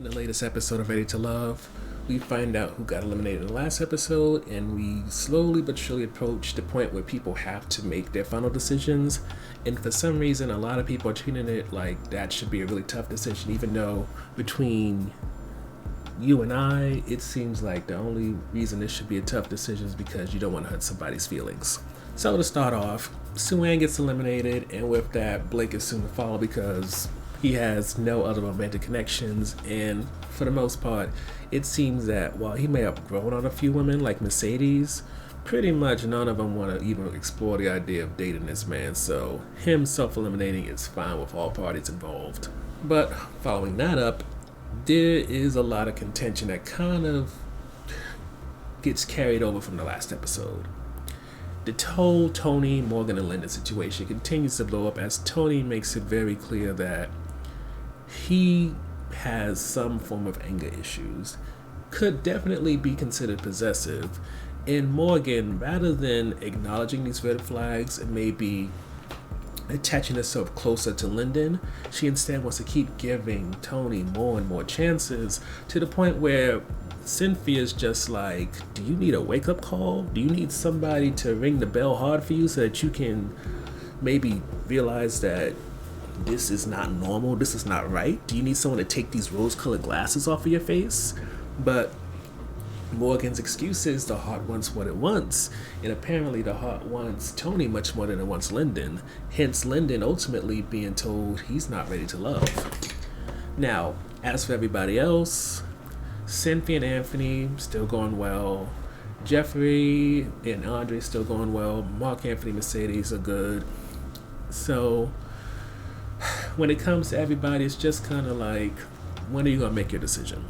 In the latest episode of Ready to Love, we find out who got eliminated in the last episode, and we slowly but surely approach the point where people have to make their final decisions. And for some reason, a lot of people are treating it like that should be a really tough decision, even though between you and I, it seems like the only reason this should be a tough decision is because you don't want to hurt somebody's feelings. So to start off, Sue-Ann gets eliminated, and with that, Blake is soon to follow because he has no other romantic connections, and for the most part, it seems that while he may have grown on a few women like Mercedes, pretty much none of them want to even explore the idea of dating this man, so him self-eliminating is fine with all parties involved. But following that up, there is a lot of contention that kind of gets carried over from the last episode. The whole Tony, Morgan, and Linda situation continues to blow up as Tony makes it very clear that he has some form of anger issues, could definitely be considered possessive, and Morgan, rather than acknowledging these red flags and maybe attaching herself closer to Lyndon, she instead wants to keep giving Tony more and more chances, to the point where Cynthia's just like, do you need a wake-up call? Do you need somebody to ring the bell hard for you so that you can maybe realize that this is not normal, this is not right? Do you need someone to take these rose-colored glasses off of your face? But Morgan's excuse is the heart wants what it wants, and apparently the heart wants Tony much more than it wants Lyndon, hence Lyndon ultimately being told he's not ready to love. Now, as for everybody else, Cynthia and Anthony still going well, Jeffrey and Andre still going well, Mark Anthony, Mercedes are good. So when it comes to everybody, it's just kind of like, when are you going to make your decision?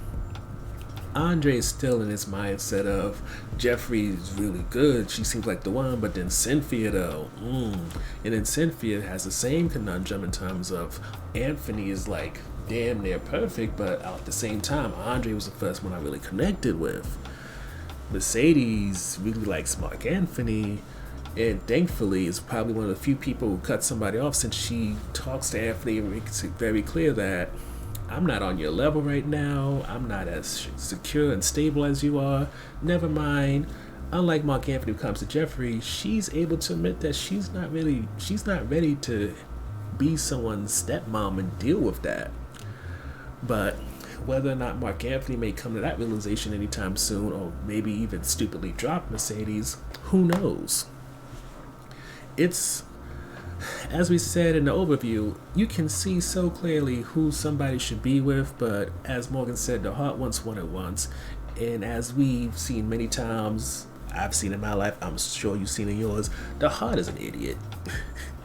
Andre is still in his mindset of Jeffrey's really good, she seems like the one, but then Cynthia though, and then Cynthia has the same conundrum in terms of Anthony is like damn near perfect, but at the same time, Andre was the first one I really connected with. Mercedes really likes Mark Anthony, and thankfully is probably one of the few people who cut somebody off, since she talks to Anthony and makes it very clear that I'm not on your level right now, I'm not as secure and stable as you are, never mind. Unlike Mark Anthony who comes to Jeffrey, she's able to admit that she's not ready to be someone's stepmom and deal with that. But whether or not Mark Anthony may come to that realization anytime soon, or maybe even stupidly drop Mercedes, who knows? It's, as we said in the overview, you can see so clearly who somebody should be with, but as Morgan said, the heart wants what it wants. And as we've seen many times, I've seen in my life, I'm sure you've seen in yours, the heart is an idiot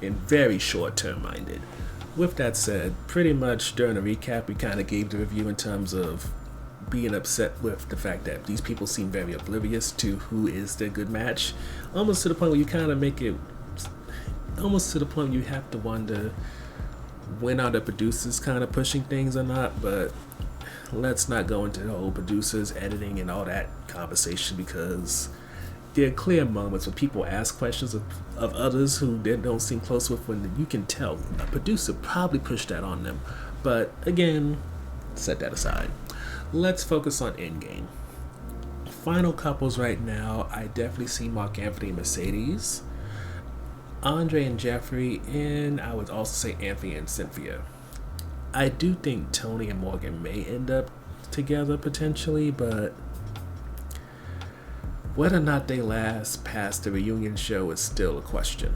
and very short-term minded. With that said, pretty much during the recap, we kind of gave the review in terms of being upset with the fact that these people seem very oblivious to who is their good match, almost to the point where you kind of make it, almost to the point you have to wonder when are the producers kind of pushing things or not. But let's not go into the whole producers, editing, and all that conversation, because there are clear moments when people ask questions of others who they don't seem close with, when you can tell a producer probably pushed that on them. But again, set that aside. Let's focus on Endgame. Final couples right now, I definitely see Mark Anthony and Mercedes, Andre and Jeffrey, and I would also say Anthony and Cynthia. I do think Tony and Morgan may end up together potentially, but whether or not they last past the reunion show is still a question,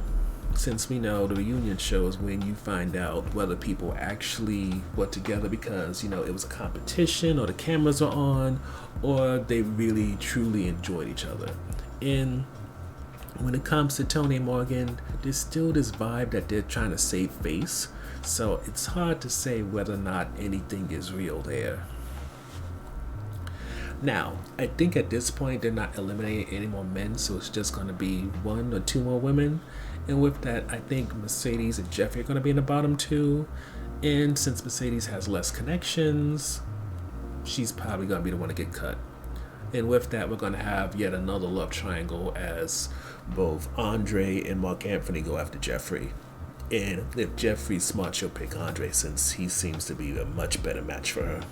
since we know the reunion show is when you find out whether people actually were together because, it was a competition or the cameras are on, or they really truly enjoyed each other. And when it comes to Tony and Morgan, there's still this vibe that they're trying to save face, so it's hard to say whether or not anything is real there. Now, I think at this point they're not eliminating any more men, so it's just going to be one or two more women. And with that, I think Mercedes and Jeffrey are going to be in the bottom two. And since Mercedes has less connections, she's probably going to be the one to get cut. And with that, we're going to have yet another love triangle as both Andre and Mark Anthony go after Jeffrey. And if Jeffrey's smart, she'll pick Andre, since he seems to be a much better match for her.